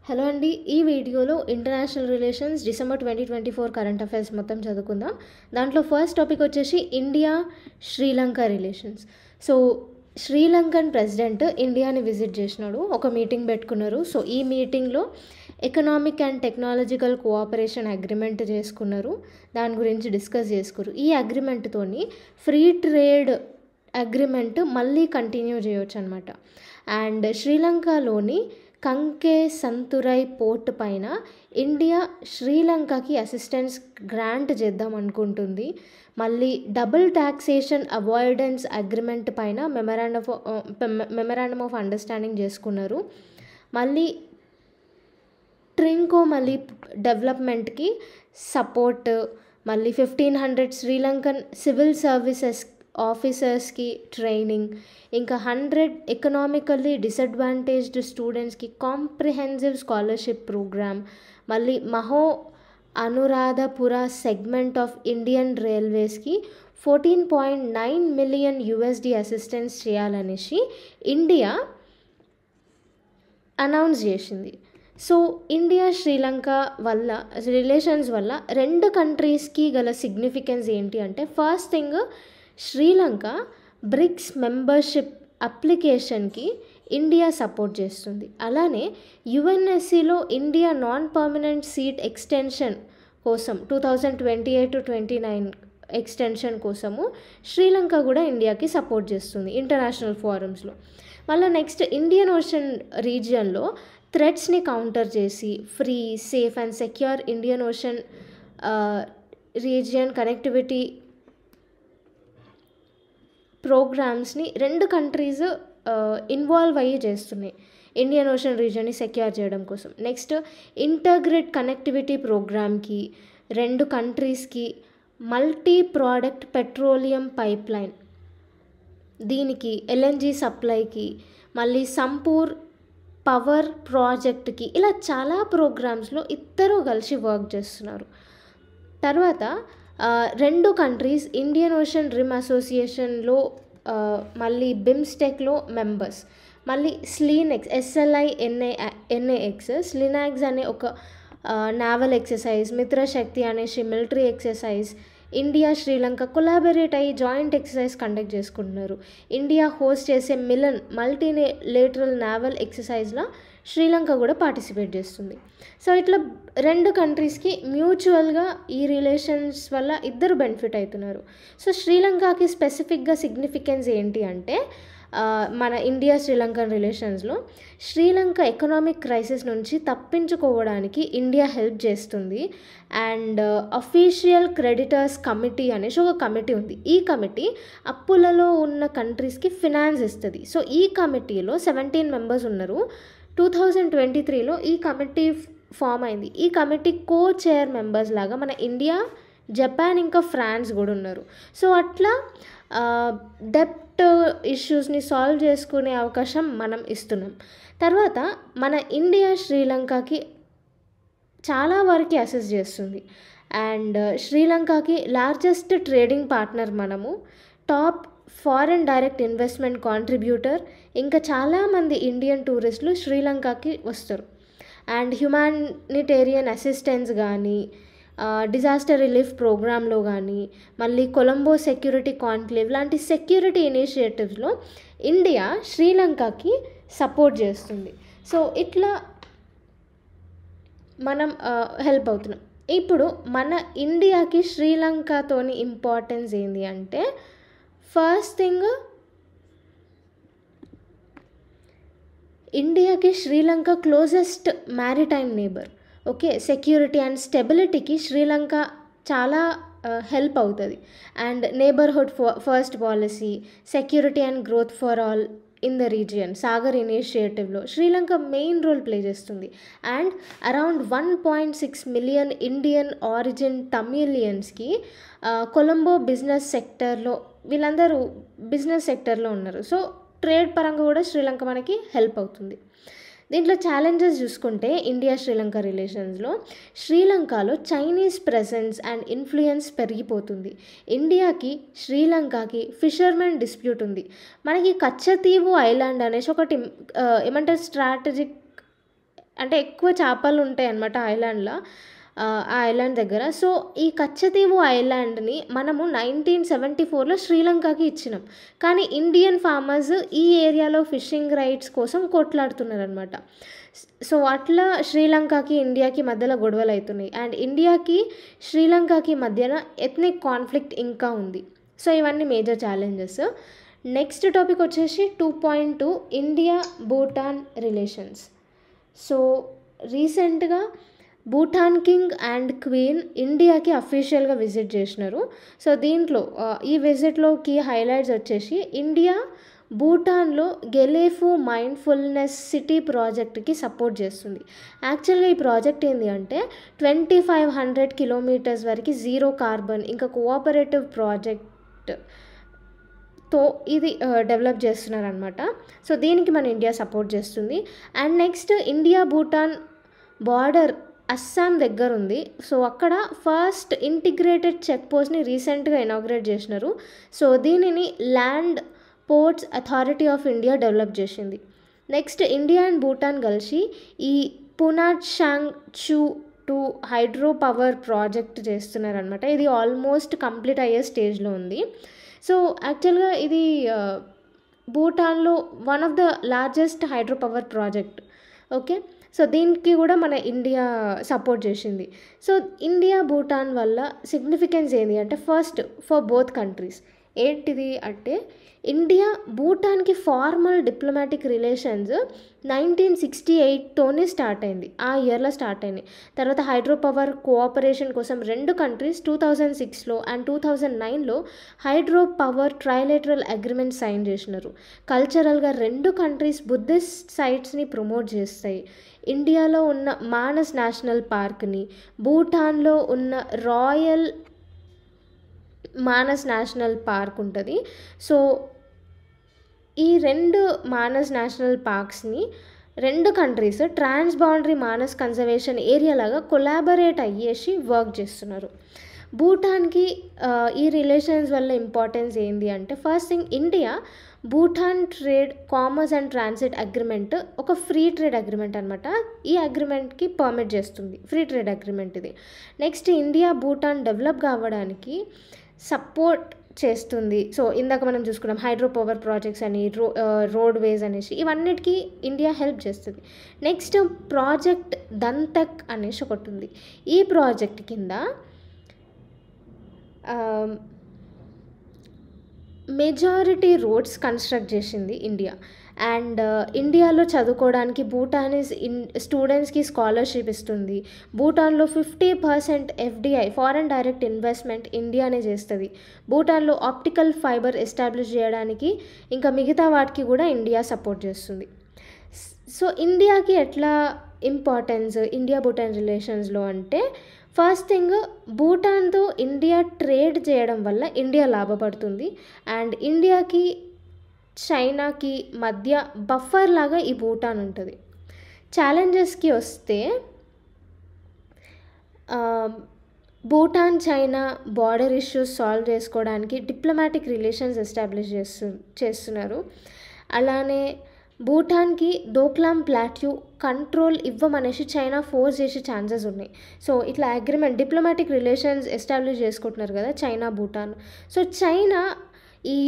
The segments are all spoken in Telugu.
హలో అండి. ఈ వీడియోలో international relations December 2024 current affairs మొత్తం చదువుకుందాం. దాంట్లో ఫస్ట్ టాపిక్ వచ్చేసి India Sri Lanka relations. So Sri Lankan president ఇండియాని విజిట్ చేసినాడు, ఒక మీటింగ్ పెట్టుకున్నారు. సో ఈ మీటింగ్లో economic and technological cooperation agreement చేసుకున్నారు, దాని గురించి డిస్కస్ చేసుకున్నారు. ఈ అగ్రిమెంట్తోని ఫ్రీ ట్రేడ్ అగ్రిమెంట్ మళ్ళీ కంటిన్యూ చేయొచ్చు అనమాట. అండ్ శ్రీలంకలోని కంకే సంతురై పోర్ట్ పైన ఇండియా శ్రీలంకకి అసిస్టెన్స్ గ్రాంట్ చేద్దాం అనుకుంటుంది. మళ్ళీ డబుల్ ట్యాక్సేషన్ అవాయిడెన్స్ అగ్రిమెంట్ పైన మెమరాండమ్ ఆఫ్ అండర్స్టాండింగ్ చేసుకున్నారు. మళ్ళీ ట్రింకో మళ్ళీ డెవలప్మెంట్కి సపోర్ట్, మళ్ళీ 1500 శ్రీలంకన్ సివిల్ సర్వీసెస్ ఆఫీసర్స్కి ట్రైనింగ్, ఇంకా 100 ఎకనామికల్లీ డిసడ్వాంటేజ్డ్ స్టూడెంట్స్కి కాంప్రిహెన్సివ్ స్కాలర్షిప్ ప్రోగ్రామ్, మళ్ళీ Maho Anuradhapura segment of Indian రైల్వేస్కి 14.9 మిలియన్ USD అసిస్టెన్స్ చేయాలనేసి ఇండియా అనౌన్స్ చేసింది. సో ఇండియా శ్రీలంక వల్ల రిలేషన్స్ వల్ల రెండు కంట్రీస్కి గల సిగ్నిఫికెన్స్ ఏంటి అంటే, first thing Sri Lanka BRICS membership అప్లికేషన్కి ఇండియా సపోర్ట్ చేస్తుంది. అలానే UNSCలో India non permanent seat extension కోసం 2028 to 29 ఎక్స్టెన్షన్ కోసము శ్రీలంక కూడా ఇండియాకి సపోర్ట్ చేస్తుంది ఇంటర్నేషనల్ ఫోరమ్స్లో. మళ్ళీ నెక్స్ట్ ఇండియన్ ఓషన్ రీజియన్లో థ్రెట్స్ని కౌంటర్ చేసి free, safe and secure Indian Ocean region connectivity ప్రోగ్రామ్స్ని రెండు కంట్రీస్ ఇన్వాల్వ్ అయ్యి చేస్తున్నాయి ఇండియన్ ఓషన్ రీజియన్ని సెక్యూర్ చేయడం కోసం. నెక్స్ట్ ఇంటర్గ్రిడ్ కనెక్టివిటీ ప్రోగ్రామ్కి రెండు కంట్రీస్కి multi product petroleum pipe line, దీనికి LNG సప్లైకి, మళ్ళీ సంపూర్ పవర్ ప్రాజెక్ట్కి, ఇలా చాలా ప్రోగ్రామ్స్లో ఇద్దరు కలిసి వర్క్ చేస్తున్నారు. తర్వాత రెండు కంట్రీస్ ఇండియన్ ఓషన్ రిమ్ అసోసియేషన్లో, మళ్ళీ బిమ్స్టెక్లో మెంబర్స్. మళ్ళీ స్లీనెక్స్ SLINAX స్లీనాక్స్ అనే ఒక నావల్ ఎక్సర్సైజ్, మిత్రశక్తి అనేసి military exercise, India Sri Lanka collaborate అయ్యి జాయింట్ ఎక్సర్సైజ్ కండక్ట్ చేసుకుంటున్నారు. ఇండియా హోస్ట్ చేసే మిలన్ మల్టీలేటరల్ నావల్ ఎక్సర్సైజ్లో శ్రీలంక కూడా పార్టిసిపేట్ చేస్తుంది. సో ఇట్లా రెండు కంట్రీస్కి మ్యూచువల్గా ఈ రిలేషన్స్ వల్ల ఇద్దరు బెనిఫిట్ అవుతున్నారు. సో శ్రీలంకకి స్పెసిఫిక్గా సిగ్నిఫికెన్స్ ఏంటి అంటే, మన ఇండియా శ్రీలంకన్ రిలేషన్స్లో శ్రీలంక ఎకనామిక్ క్రైసిస్ నుంచి తప్పించుకోవడానికి ఇండియా హెల్ప్ చేస్తుంది. అండ్ అఫీషియల్ క్రెడిటర్స్ కమిటీ అనేసి ఒక కమిటీ ఉంది. ఈ కమిటీ అప్పులలో ఉన్న కంట్రీస్కి ఫినాన్స్ ఇస్తుంది. సో ఈ కమిటీలో 17 మెంబర్స్ ఉన్నారు. 2023లో ఈ కమిటీ ఫామ్ అయింది. ఈ కమిటీ చైర్ మెంబర్స్ లాగా మన ఇండియా, జపాన్ ఇంకా ఫ్రాన్స్ కూడా ఉన్నారు. సో అట్లా డెప్ట్ ఇష్యూస్ని సాల్వ్ చేసుకునే అవకాశం మనం ఇస్తున్నాం. తర్వాత మన ఇండియా శ్రీలంకకి చాలా వరకు అసెస్ చేస్తుంది. అండ్ శ్రీలంకకి లార్జెస్ట్ ట్రేడింగ్ పార్ట్నర్ మనము, top foreign direct investment contributor, ఇంకా చాలామంది ఇండియన్ టూరిస్టులు శ్రీలంకకి వస్తారు. అండ్ హ్యుమానిటేరియన్ అసిస్టెన్స్ కానీ, డిజాస్టర్ రిలీఫ్ ప్రోగ్రాంలో కానీ, మళ్ళీ కొలంబో సెక్యూరిటీ కాన్క్లేవ్ లాంటి సెక్యూరిటీ ఇనిషియేటివ్స్లో ఇండియా శ్రీలంకకి సపోర్ట్ చేస్తుంది. సో ఇట్లా మనం హెల్ప్ అవుతున్నాం. ఇప్పుడు మన ఇండియాకి శ్రీలంకతోని ఇంపార్టెన్స్ ఏంటి అంటే, ఫస్ట్ థింగ్ ఇండియాకి Sri Lanka closest maritime neighbour. Okay, security and స్టెబిలిటీకి శ్రీలంక చాలా హెల్ప్ అవుతుంది. And neighbourhood first policy, security and growth for all in the region, Sagar ఇనిషియేటివ్లో శ్రీలంక మెయిన్ రోల్ ప్లే చేస్తుంది. And around 1.6 million Indian origin తమిళియన్స్కి కొలంబో బిజినెస్ సెక్టర్లో, వీళ్ళందరూ బిజినెస్ సెక్టర్లో ఉన్నారు. సో ట్రేడ్ పరంగా కూడా శ్రీలంక మనకి హెల్ప్ అవుతుంది. దీంట్లో ఛాలెంజెస్ చూసుకుంటే ఇండియా శ్రీలంక రిలేషన్స్లో శ్రీలంకలో చైనీస్ ప్రెసెన్స్ అండ్ ఇన్ఫ్లుయెన్స్ పెరిగిపోతుంది. ఇండియాకి శ్రీలంకకి ఫిషర్మెన్ డిస్ప్యూట్ ఉంది. మనకి కచ్చతీవు ఐలాండ్ అనేసి ఒకటి ఏమంటారు స్ట్రాటజిక్ అంటే ఎక్కువ చేపలు ఉంటాయి అన్నమాట ఐలాండ్లో, ఆ ఐలాండ్ దగ్గర. సో ఈ కచ్చతీవు ఐలాండ్ని మనము 1974లో శ్రీలంకకి ఇచ్చినాం. కానీ ఇండియన్ ఫార్మర్స్ ఈ ఏరియాలో ఫిషింగ్ రైట్స్ కోసం కొట్లాడుతున్నారనమాట. సో అట్లా శ్రీలంకకి ఇండియాకి మధ్యలో గొడవలు అవుతున్నాయి. అండ్ ఇండియాకి శ్రీలంకకి మధ్యన ఎథ్నిక్ కాన్ఫ్లిక్ట్ ఇంకా ఉంది. సో ఇవన్నీ మేజర్ ఛాలెంజెస్. నెక్స్ట్ టాపిక్ వచ్చేసి 2.2 ఇండియా భూటాన్ రిలేషన్స్. సో రీసెంట్గా భూటాన్ కింగ్ అండ్ క్వీన్ ఇండియాకి అఫీషియల్గా విజిట్ చేసినారు. సో దీంట్లో ఈ విజిట్లోకి హైలైట్స్ వచ్చేసి ఇండియా భూటాన్లో గెలేఫు మైండ్ఫుల్నెస్ సిటీ ప్రాజెక్ట్కి సపోర్ట్ చేస్తుంది. యాక్చువల్గా ఈ ప్రాజెక్ట్ ఏంటి అంటే 2500 కిలోమీటర్స్ వరకు జీరో కార్బన్ ఇంకా కోఆపరేటివ్ ప్రాజెక్ట్తో ఇది డెవలప్ చేస్తున్నారనమాట. సో దీనికి మన ఇండియా సపోర్ట్ చేస్తుంది. And next India Bhutan border Assam దగ్గర ఉంది. సో అక్కడ ఫస్ట్ ఇంటిగ్రేటెడ్ చెక్ పోస్ట్ని రీసెంట్గా ఇనాగ్రేట్ చేసినారు. సో దీనిని land ports authority of India develop చేసింది. నెక్స్ట్ ఇండియా అండ్ భూటాన్ కలిసి ఈ పునాచాంగ్ చూ 2 హైడ్రో పవర్ ప్రాజెక్ట్ చేస్తున్నారనమాట. ఇది ఆల్మోస్ట్ కంప్లీట్ అయ్యే స్టేజ్లో ఉంది. సో యాక్చువల్గా ఇది భూటాన్లో one of the largest hydro power project. Okay, so దీనికి కూడా మన ఇండియా సపోర్ట్ చేసింది. సో ఇండియా భూటాన్ వల్ల సిగ్నిఫికెన్స్ ఏంటి అంటే ఫస్ట్ ఫర్ బోత్ కంట్రీస్ ఏంటిది అంటే ఇండియా భూటాన్కి ఫార్మల్ డిప్లొమాటిక్ రిలేషన్స్ 1968తోనే స్టార్ట్ అయింది, ఆ ఇయర్లో స్టార్ట్ అయింది. తర్వాత హైడ్రో పవర్ కోఆపరేషన్ కోసం రెండు కంట్రీస్ 2006లో అండ్ 2009లో hydro power trilateral agreement sign చేసినారు. కల్చరల్గా రెండు కంట్రీస్ బుద్ధిస్ట్ సైట్స్ని ప్రమోట్ చేస్తాయి. ఇండియాలో ఉన్న మానస్ నేషనల్ పార్క్ని, భూటాన్లో ఉన్న రాయల్ మానస్ నేషనల్ పార్క్ ఉంటుంది. సో ఈ రెండు మానస్ నేషనల్ పార్క్స్ని రెండు countries trans boundary Manas conservation area లాగా కొలాబరేట్ అయ్యేసి వర్క్ చేస్తున్నారు. భూటాన్కి ఈ రిలేషన్స్ వల్ల ఇంపార్టెన్స్ ఏంటి అంటే first thing India Bhutan trade commerce and transit agreement ఒక ఫ్రీ ట్రేడ్ అగ్రిమెంట్ అనమాట. ఈ అగ్రిమెంట్కి పర్మిట్ చేస్తుంది, ఫ్రీ ట్రేడ్ అగ్రిమెంట్ ఇది. నెక్స్ట్ ఇండియా భూటాన్ డెవలప్ కావడానికి సపోర్ట్ చేస్తుంది. సో ఇందాక మనం చూసుకున్నాం హైడ్రో పవర్ ప్రాజెక్ట్స్ అని, రోడ్ వేస్ అనేసి ఇవన్నిటికీ ఇండియా హెల్ప్ చేస్తుంది. నెక్స్ట్ ప్రాజెక్ట్ దంతక్ అనేసి ఒకటి ఉంది. ఈ ప్రాజెక్ట్ కింద మెజారిటీ రోడ్స్ కన్స్ట్రక్ట్ చేసింది ఇండియా. అండ్ ఇండియాలో చదువుకోవడానికి భూటానీస్ స్టూడెంట్స్కి స్కాలర్షిప్ ఇస్తుంది. భూటాన్లో 50% ఎఫ్డిఐ ఫారెన్ డైరెక్ట్ ఇన్వెస్ట్మెంట్ ఇండియానే చేస్తుంది. భూటాన్లో ఆప్టికల్ ఫైబర్ ఎస్టాబ్లిష్ చేయడానికి ఇంకా మిగతా వాటికి కూడా ఇండియా సపోర్ట్ చేస్తుంది. సో ఇండియాకి ఎట్లా ఇంపార్టెన్స్ ఇండియా భూటాన్ రిలేషన్స్లో అంటే ఫస్ట్ థింగ్ భూటాన్తో ఇండియా ట్రేడ్ చేయడం వల్ల ఇండియా లాభపడుతుంది. అండ్ ఇండియాకి చైనాకి మధ్య బఫర్ లాగా ఈ భూటాన్ ఉంటుంది. ఛాలెంజెస్కి వస్తే Bhutan China border issues solve చేసుకోవడానికి డిప్లొమాటిక్ రిలేషన్స్ ఎస్టాబ్లిష్ చేస్తున్నారు. అలానే భూటాన్కి డోక్లాం ప్లాట్యూ కంట్రోల్ ఇవ్వమనేసి చైనా ఫోర్స్ చేసే ఛాన్సెస్ ఉన్నాయి. సో ఇట్లా అగ్రిమెంట్ డిప్లొమాటిక్ రిలేషన్స్ ఎస్టాబ్లిష్ చేసుకుంటున్నారు కదా చైనా భూటాన్. సో చైనా ఈ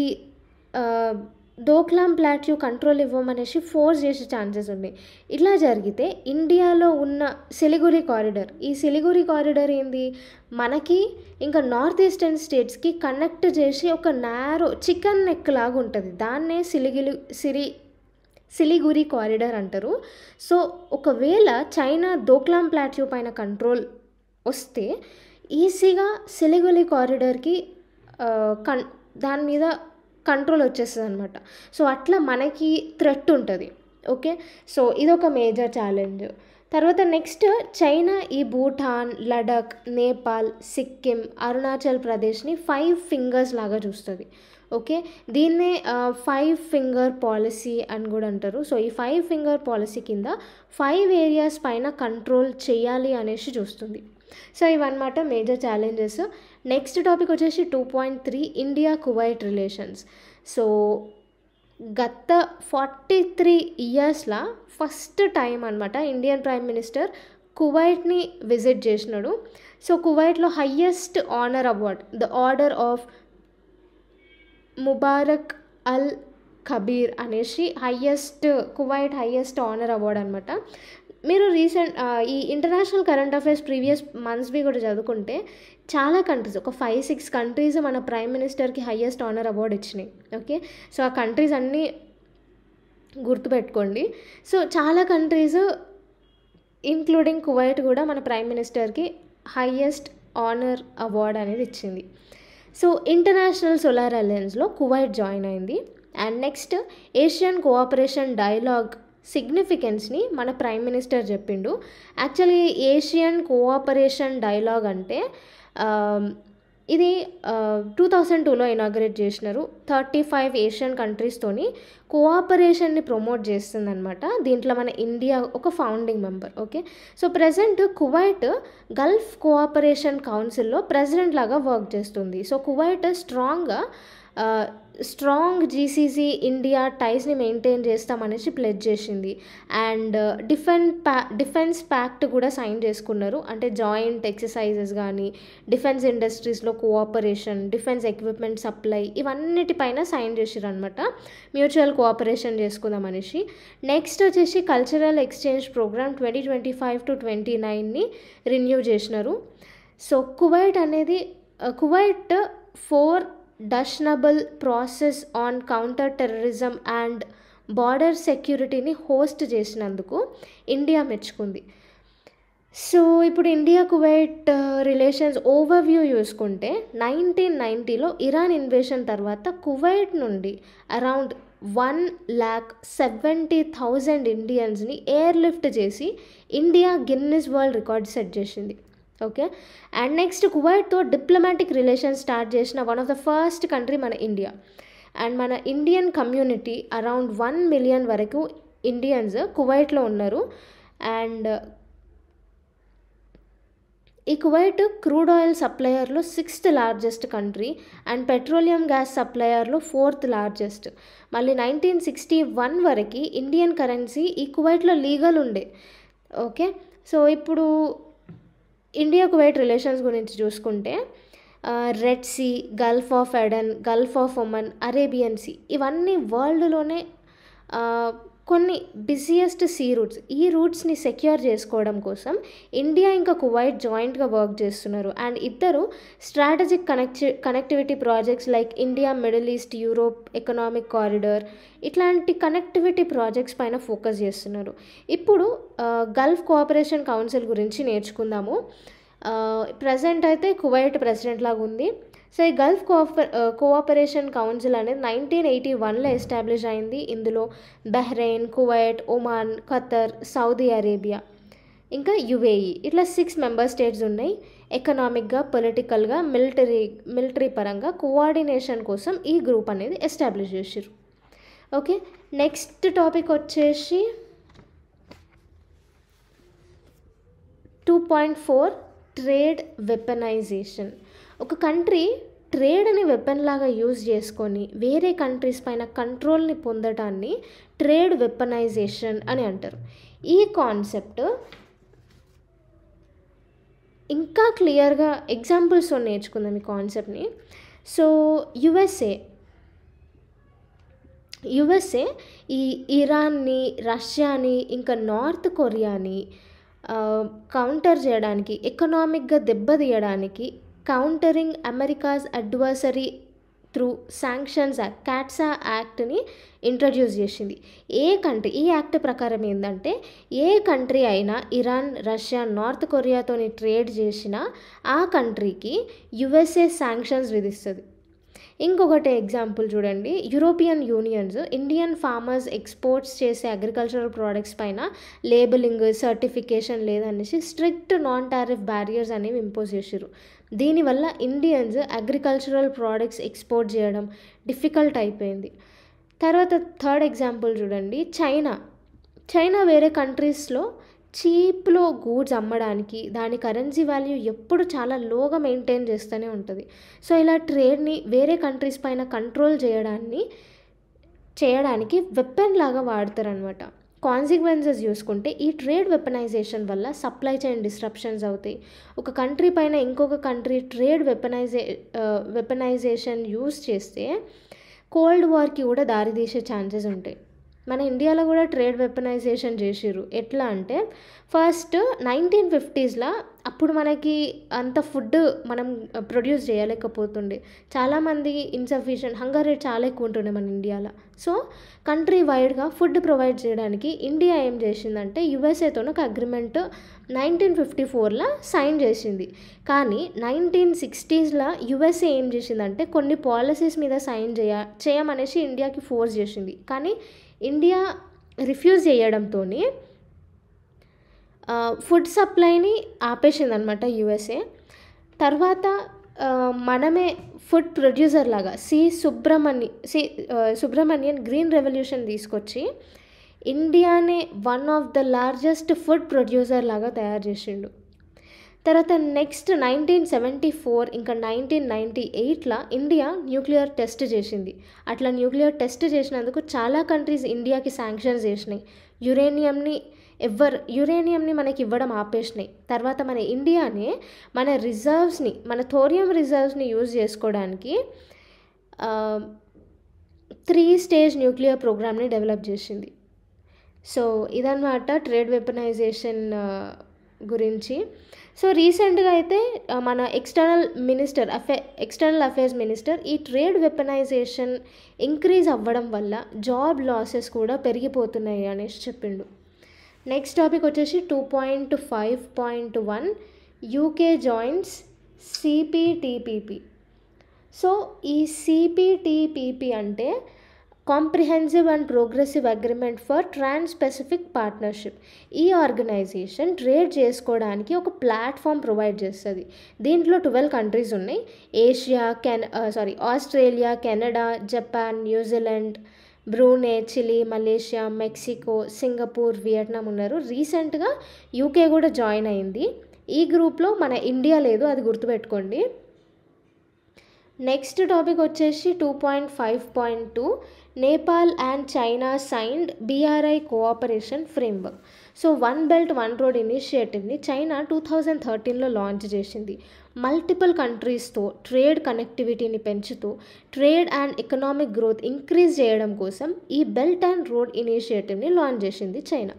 డోక్లాం ప్లాట్యూ కంట్రోల్ ఇవ్వమనేసి ఫోర్స్ చేసే ఛాన్సెస్ ఉన్నాయి. ఇట్లా జరిగితే ఇండియాలో ఉన్న సిలిగురి కారిడార్, ఈ సిలిగురి కారిడార్ ఏంది మనకి ఇంకా నార్త్ ఈస్టర్న్ స్టేట్స్కి కనెక్ట్ చేసి ఒక నారో చికెన్ నెక్ లాగా ఉంటుంది. దాన్నే సిలిగురి కారిడార్ అంటారు. సో ఒకవేళ చైనా డోక్లాం ప్లాట్యూ పైన కంట్రోల్ వస్తే ఈజీగా సిలిగురి కారిడార్కి దాని మీద కంట్రోల్ వచ్చేస్తుంది అనమాట. సో అట్లా మనకి థ్రెట్ ఉంటుంది. ఓకే, సో ఇదొక మేజర్ ఛాలెంజ్. తర్వాత నెక్స్ట్ చైనా ఈ భూటాన్, లడాక్, నేపాల్, సిక్కిం, అరుణాచల్ ప్రదేశ్ని 5 ఫింగర్స్ లాగా చూస్తుంది. ఓకే, దీన్నే 5 ఫింగర్ పాలసీ అని కూడా అంటారు. సో ఈ 5 ఫింగర్ పాలసీ కింద 5 ఏరియాస్ పైన కంట్రోల్ చేయాలి అనేసి చూస్తుంది. సో ఇవన్నమాట మేజర్ ఛాలెంజెస్. నెక్స్ట్ టాపిక్ వచ్చేసి 2.3 ఇండియా కువైట్ రిలేషన్స్. సో గత 43 ఇయర్స్లో ఫస్ట్ టైం అనమాట ఇండియన్ ప్రైమ్ మినిస్టర్ కువైట్ని విజిట్ చేసినాడు. సో కువైట్లో highest honour award the order of Mubarak Al Kabeer అనేసి కువైట్ హయ్యెస్ట్ ఆనర్ అవార్డ్ అనమాట. మీరు ఈ ఇంటర్నేషనల్ కరెంట్ అఫైర్స్ ప్రీవియస్ మంత్స్వి కూడా చదువుకుంటే చాలా కంట్రీస్, ఒక 5-6 కంట్రీస్ మన ప్రైమ్ మినిస్టర్కి హయ్యెస్ట్ ఆనర్ అవార్డ్ ఇచ్చినాయి. ఓకే, సో ఆ కంట్రీస్ అన్నీ గుర్తుపెట్టుకోండి. సో చాలా కంట్రీస్ ఇంక్లూడింగ్ కువైట్ కూడా మన ప్రైమ్ మినిస్టర్కి హయ్యెస్ట్ ఆనర్ అవార్డ్ అనేది ఇచ్చింది. సో ఇంటర్నేషనల్ సోలార్ అలయన్స్లో కువైట్ జాయిన్ అయింది. And next Asian cooperation dialogue సిగ్నిఫికెన్స్ని మన ప్రైమ్ మినిస్టర్ చెప్పిండు. యాక్చువల్లీ ఏషియన్ కోఆపరేషన్ డైలాగ్ అంటే ఇది 2002లో ఇనాగరేట్ చేసినారు. 35 ఏషియన్ కంట్రీస్తోని కోఆపరేషన్ని ప్రమోట్ చేస్తుందన్నమాట. దీంట్లో మన ఇండియా ఒక founding member. Okay, so present Kuwait Gulf cooperation కౌన్సిల్లో ప్రెసిడెంట్ లాగా వర్క్ చేస్తుంది. So Kuwait strong GCC India టైస్ని మెయింటైన్ చేస్తామనేసి ప్లెడ్జ్ చేసింది. అండ్ డిఫెన్స్ ప్యాక్ట్ కూడా సైన్ చేసుకున్నారు. అంటే జాయింట్ ఎక్సర్సైజెస్ కానీ, డిఫెన్స్ ఇండస్ట్రీస్లో కోఆపరేషన్, డిఫెన్స్ ఎక్విప్మెంట్ సప్లై, ఇవన్నిటిపైన సైన్ చేసారు అనమాట. మ్యూచువల్ కోఆపరేషన్ చేసుకుందామనేసి. నెక్స్ట్ వచ్చేసి కల్చరల్ ఎక్స్చేంజ్ ప్రోగ్రామ్ 2025 to 2029ని రిన్యూ చేసినారు. సో కువైట్ 4 డష్నబుల్ process on counter terrorism and border సెక్యూరిటీని హోస్ట్ చేసినందుకు ఇండియా మెచ్చుకుంది. సో ఇప్పుడు ఇండియా కువైట్ రిలేషన్స్ ఓవర్వ్యూ చూసుకుంటే 1990లో ఇరాన్ ఇన్వేషన్ తర్వాత కువైట్ నుండి అరౌండ్ 1,70,000 ఇండియన్స్ని ఎయిర్ లిఫ్ట్ చేసి India Guinness world record set చేసింది. ఓకే, అండ్ నెక్స్ట్ కువైట్తో డిప్లొమాటిక్ రిలేషన్స్ స్టార్ట్ చేసిన one of the first country మన ఇండియా. అండ్ మన ఇండియన్ కమ్యూనిటీ అరౌండ్ 1 million వరకు ఇండియన్స్ కువైట్లో ఉన్నారు. అండ్ ఈ కువైట్ క్రూడ్ ఆయిల్ సప్లయర్లో 6th largest country and petroleum gas సప్లయర్లో 4th లార్జెస్ట్. మళ్ళీ 1961 వరకు ఇండియన్ కరెన్సీ ఈ కువైట్లో లీగల్ ఉండే. ఓకే, సో ఇప్పుడు ఇండియా కువైట్ రిలేషన్స్ గురించి చూసుకుంటే Red Sea, Gulf of Aden, Gulf of Oman, Arabian Sea, ఇవన్నీ వరల్డ్లోనే కొన్ని బిజియెస్ట్ సీ రూట్స్. ఈ రూట్స్ని సెక్యూర్ చేసుకోవడం కోసం ఇండియా ఇంకా కువైట్ జాయింట్గా వర్క్ చేస్తున్నారు. అండ్ ఇద్దరు strategic connectivity projects like India middle east Europe economic corridor, ఇట్లాంటి కనెక్టివిటీ ప్రాజెక్ట్స్ పైన ఫోకస్ చేస్తున్నారు. ఇప్పుడు గల్ఫ్ కోఆపరేషన్ కౌన్సిల్ గురించి నేర్చుకుందాము. ప్రజెంట్ అయితే కువైట్ ప్రెసిడెంట్ లాగా ఉంది. సో ఈ గల్ఫ్ కోఆపరేషన్ కౌన్సిల్ అనేది 1981లో ఎస్టాబ్లిష్ అయింది. ఇందులో Bahrain, Kuwait, Oman, Qatar, Saudi Arabia, ఇంకా యుఏఈ, ఇట్లా 6 మెంబర్ స్టేట్స్ ఉన్నాయి. ఎకనామిక్గా, పొలిటికల్గా, మిలిటరీ పరంగా కోఆర్డినేషన్ కోసం ఈ గ్రూప్ అనేది ఎస్టాబ్లిష్ చేసారు. ఓకే, నెక్స్ట్ టాపిక్ వచ్చేసి 2.4 ట్రేడ్ వెపనైజేషన్. ఒక కంట్రీ ట్రేడ్ని వెపన్ లాగా యూజ్ చేసుకొని వేరే కంట్రీస్ పైన కంట్రోల్ని పొందటాన్ని ట్రేడ్ వెపనైజేషన్ అని అంటారు. ఈ కాన్సెప్ట్ ఇంకా క్లియర్గా ఎగ్జాంపుల్స్తో నేర్చుకుందాం ఈ కాన్సెప్ట్ని. సో యుఎస్ఏ ఈ ఇరాన్ని, రష్యాని, ఇంకా నార్త్ కొరియాని కౌంటర్ చేయడానికి, ఎకనామిక్గా దెబ్బతీయడానికి countering America's adversary through sanctions act, CAATSA యాక్ట్ని ఇంట్రడ్యూస్ చేసింది. ఈ యాక్ట్ ప్రకారం ఏంటంటే ఏ కంట్రీ అయినా ఇరాన్, రష్యా, నార్త్ కొరియాతోని ట్రేడ్ చేసినా ఆ కంట్రీకి యుఎస్ఏ శాంక్షన్స్ విధిస్తుంది. ఇంకొకటి ఎగ్జాంపుల్ చూడండి, European unions Indian farmers exports చేసే అగ్రికల్చరల్ ప్రోడక్ట్స్ పైన లేబులింగ్, సర్టిఫికేషన్ లేదనేసి స్ట్రిక్ట్ నాన్ టారిఫ్ బ్యారియర్స్ అనేవి ఇంపోజ్ చేసారు. దీనివల్ల ఇండియన్స్ అగ్రికల్చరల్ ప్రోడక్ట్స్ ఎక్స్పోర్ట్ చేయడం డిఫికల్ట్ అయిపోయింది. తర్వాత థర్డ్ ఎగ్జాంపుల్ చూడండి, చైనా వేరే కంట్రీస్లో చీప్లో గూడ్స్ అమ్మడానికి దాని కరెన్సీ వాల్యూ ఎప్పుడు చాలా లోగా మెయింటైన్ చేస్తూనే ఉంటుంది. సో ఇలా ట్రేడ్ని వేరే కంట్రీస్ పైన కంట్రోల్ చేయడాన్ని చేయడానికి వెపన్ లాగా వాడతారనమాట. కాన్సిక్వెన్సెస్ చూసుకుంటే ఈ ట్రేడ్ వెపనైజేషన్ వల్ల సప్లై చైన్ డిస్రప్షన్స్ అవుతాయి. ఒక కంట్రీ పైన ఇంకొక కంట్రీ ట్రేడ్ వెపనైజేషన్ యూస్ చేస్తే కోల్డ్ వార్కి కూడా దారితీసే ఛాన్సెస్ ఉంటాయి. మన ఇండియాలో కూడా ట్రేడ్ వెపనైజేషన్ చేసిర్రు. ఎట్లా అంటే ఫస్ట్ 1950s అప్పుడు మనకి అంత ఫుడ్ మనం ప్రొడ్యూస్ చేయలేకపోతుండే, చాలామంది ఇన్సఫిషియెంట్, హంగర్ రేట్ చాలా ఎక్కువ ఉంటుండే మన ఇండియాలో. సో కంట్రీ వైడ్గా ఫుడ్ ప్రొవైడ్ చేయడానికి ఇండియా ఏం చేసిందంటే యుఎస్ఏతో ఒక అగ్రిమెంట్ 1954లో సైన్ చేసింది. కానీ 1960s యుఎస్ఏ ఏం చేసిందంటే కొన్ని పాలసీస్ మీద సైన్ చేయమనేసి ఇండియాకి ఫోర్స్ చేసింది. కానీ ఇండియా రిఫ్యూజ్ చేయడంతో ఫుడ్ సప్లైని ఆపేసిందనమాట యుఎస్ఏ. తర్వాత మనమే ఫుడ్ ప్రొడ్యూసర్ లాగా సుబ్రమణ్యన్ గ్రీన్ రెవల్యూషన్ తీసుకొచ్చి ఇండియానే one of the largest food producer లాగా తయారు చేసిండు. తర్వాత నెక్స్ట్ 1974 ఇంకా 1998లో ఇండియా న్యూక్లియర్ టెస్ట్ చేసింది. అట్లా న్యూక్లియర్ టెస్ట్ చేసినందుకు చాలా కంట్రీస్ ఇండియాకి శాంక్షన్స్ చేసినాయి. యురేనియంని మనకి ఇవ్వడం ఆపేసినాయి. తర్వాత మన ఇండియానే మన థోరియం రిజర్వ్స్ని యూజ్ చేసుకోవడానికి 3 స్టేజ్ న్యూక్లియర్ ప్రోగ్రామ్ని డెవలప్ చేసింది. సో ఇదన్నమాట ట్రేడ్ వెపనైజేషన్ గురించి. సో రీసెంట్గా అయితే మన ఎక్స్టర్నల్ అఫేర్స్ మినిస్టర్ ఈ ట్రేడ్ వెపనైజేషన్ ఇంక్రీజ్ అవ్వడం వల్ల జాబ్ లాసెస్ కూడా పెరిగిపోతున్నాయి అనేసి చెప్పిండు. నెక్స్ట్ టాపిక్ వచ్చేసి 2.5.1 యూకే జాయిన్స్ సిపిటిపిపి. సో ఈ సిపిటిపిపి అంటే comprehensive and progressive agreement for trans Pacific partnership. ఈ ఆర్గనైజేషన్ ట్రేడ్ చేసుకోవడానికి ఒక ప్లాట్ఫామ్ ప్రొవైడ్ చేస్తుంది. దీంట్లో 12 కంట్రీస్ ఉన్నాయి. Australia, Canada, Japan, New Zealand, Brunei, Chile, Malaysia, Mexico, Singapore, Vietnam ఉన్నారు. రీసెంట్గా యూకే కూడా జాయిన్ అయింది. ఈ గ్రూప్లో మన ఇండియా లేదు, అది గుర్తుపెట్టుకోండి. నెక్స్ట్ టాపిక్ వచ్చేసి 2.5.2 Nepal and China signed BRI cooperation framework. So one belt one road ఇనిషియేటివ్ని చైనా 2013లో లాంచ్ చేసింది. మల్టిపుల్ కంట్రీస్తో ట్రేడ్ కనెక్టివిటీని పెంచుతూ trade and economic growth increase చేయడం కోసం ఈ బెల్ట్ అండ్ రోడ్ ఇనిషియేటివ్ని లాంచ్ చేసింది చైనా.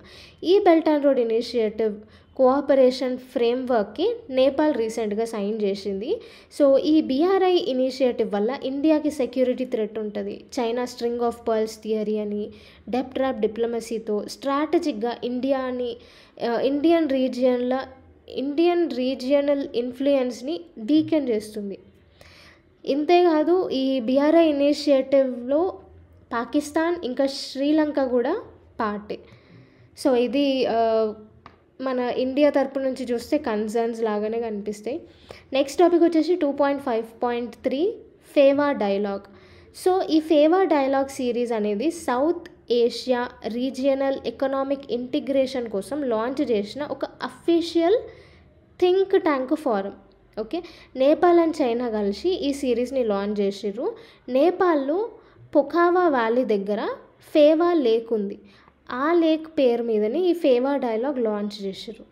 ఈ belt and road initiative cooperation ఫ్రేమ్వర్క్కి నేపాల్ రీసెంట్గా సైన్ చేసింది. సో ఈ BRI ఇనిషియేటివ్ వల్ల ఇండియాకి సెక్యూరిటీ థ్రెట్ ఉంటుంది. China string of pearls theory అని డెప్ ట్రాప్ డిప్లొమసీతో స్ట్రాటజిక్గా ఇండియన్ రీజియనల్ ఇన్ఫ్లుయెన్స్ని డీకెన్ చేస్తుంది. ఇంతేకాదు ఈ BRI ఇనిషియేటివ్లో పాకిస్తాన్ ఇంకా శ్రీలంక కూడా పార్టీ. సో ఇది మన ఇండియా తరపు నుంచి చూస్తే కన్సర్న్స్ లాగానే కనిపిస్తాయి. నెక్స్ట్ టాపిక్ వచ్చేసి 2.5.3 ఫేవా డైలాగ్. సో ఈ ఫేవా డైలాగ్ సిరీస్ అనేది south Asia regional economic integration కోసం లాంచ్ చేసిన ఒక official think tank forum. Okay, Nepal and China కలిసి ఈ సిరీస్ని లాంచ్ చేసిర్రు. నేపాల్లో పొఖావా వ్యాలీ దగ్గర ఫేవా లేక్ ఉంది. ఆ లేక్ పేరు మీదనే ఈ ఫేవా డైలాగ్ లాంచ్ చేసారు.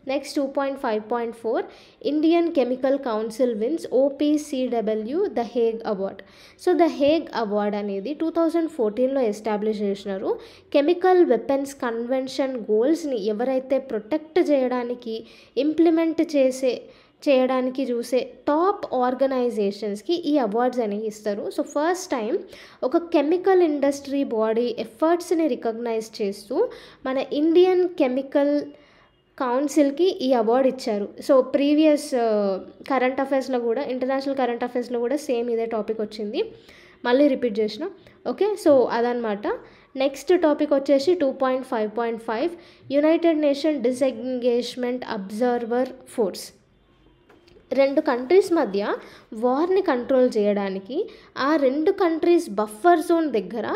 Next 2.5.4 Indian Chemical Council wins OPCW the Hague award. So the Hague award అనేది 2014లో ఎస్టాబ్లిష్ చేసినారు. కెమికల్ వెపన్స్ కన్వెన్షన్ గోల్స్ని ఎవరైతే ప్రొటెక్ట్ చేయడానికి ఇంప్లిమెంట్ చేయడానికి చూసే టాప్ ఆర్గనైజేషన్స్కి ఈ అవార్డ్స్ అనేవి ఇస్తారు. సో ఫస్ట్ టైం ఒక కెమికల్ ఇండస్ట్రీ బాడీ ఎఫర్ట్స్ని రికగ్నైజ్ చేస్తూ మన ఇండియన్ కెమికల్ కౌన్సిల్కి ఈ అవార్డు ఇచ్చారు. సో ప్రీవియస్ కరెంట్ అఫైర్స్లో కూడా, ఇంటర్నేషనల్ కరెంట్ అఫైర్స్లో కూడా సేమ్ ఇదే టాపిక్ వచ్చింది, మళ్ళీ రిపీట్ చేసిన. ఓకే, సో అదనమాట. నెక్స్ట్ టాపిక్ వచ్చేసి 2.5.5 United nation disengagement observer force. 2 countries మధ్య వార్ని కంట్రోల్ చేయడానికి ఆ 2 కంట్రీస్ బఫర్ జోన్ దగ్గర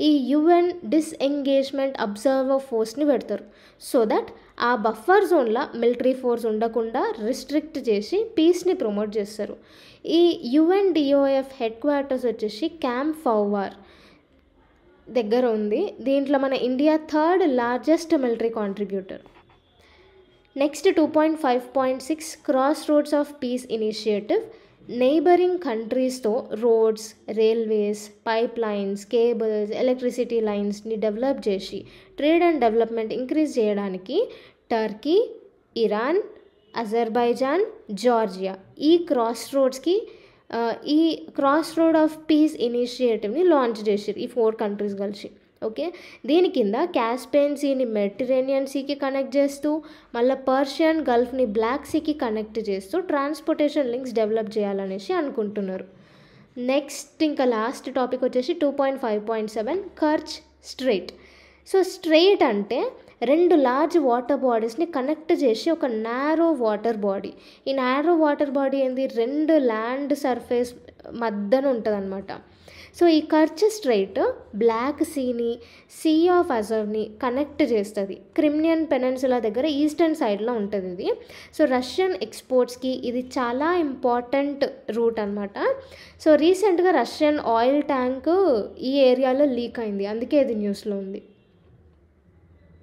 ఈ UN డిస్ఎంగేజ్మెంట్ అబ్జర్వర్ ఫోర్స్ని పెడతారు. సో దట్ ఆ బఫర్ జోన్లో మిలిటరీ ఫోర్స్ ఉండకుండా రిస్ట్రిక్ట్ చేసి పీస్ని ప్రమోట్ చేస్తారు. ఈ UNDOF హెడ్ క్వార్టర్స్ వచ్చేసి క్యాంప్ ఫౌవార్ దగ్గర ఉంది. దీంట్లో మన India third largest military contributor. Next 2.5.6 cross roads of peace initiative. Neighbouring కంట్రీస్తో roads, railways, pipe lines, cables, electricity లైన్స్ని డెవలప్ చేసి ట్రేడ్ అండ్ డెవలప్మెంట్ ఇంక్రీజ్ చేయడానికి టర్కీ, ఇరాన్, అజర్బైజాన్, జార్జియా ఈ క్రాస్ రోడ్ ఆఫ్ పీస్ ఇనిషియేటివ్ని లాంచ్ చేసారు ఈ 4 కంట్రీస్ కలిసి. ఓకే, దీని కింద కాస్పియన్ సీని మెడిటరేనియన్ సీకి కనెక్ట్ చేస్తూ, మళ్ళీ పర్షియన్ గల్ఫ్ని బ్లాక్ సీకి కనెక్ట్ చేస్తూ ట్రాన్స్పోర్టేషన్ లింక్స్ డెవలప్ చేయాలనేసి అనుకుంటున్నారు. నెక్స్ట్ ఇంకా లాస్ట్ టాపిక్ వచ్చేసి 2.5.7 కర్చ్ స్ట్రెయిట్. సో స్ట్రెయిట్ అంటే 2 లార్జ్ వాటర్ బాడీస్ని కనెక్ట్ చేసి ఒక నారో వాటర్ బాడీ. ఈ నారో వాటర్ బాడీ ఏంది, 2 ల్యాండ్ సర్ఫేస్ మధ్యన ఉంటుంది అనమాట. సో ఈ కర్చ్ స్ట్రెయిట్ బ్లాక్ సీని, సీ ఆఫ్ అజర్ని కనెక్ట్ చేస్తుంది. క్రిమియన్ పెనిన్సులా దగ్గర ఈస్టర్న్ సైడ్లో ఉంటుంది ఇది. సో రష్యన్ ఎక్స్పోర్ట్స్కి ఇది చాలా ఇంపార్టెంట్ రూట్ అనమాట. సో రీసెంట్గా రష్యన్ ఆయిల్ ట్యాంక్ ఈ ఏరియాలో లీక్ అయింది, అందుకే ఇది న్యూస్లో ఉంది.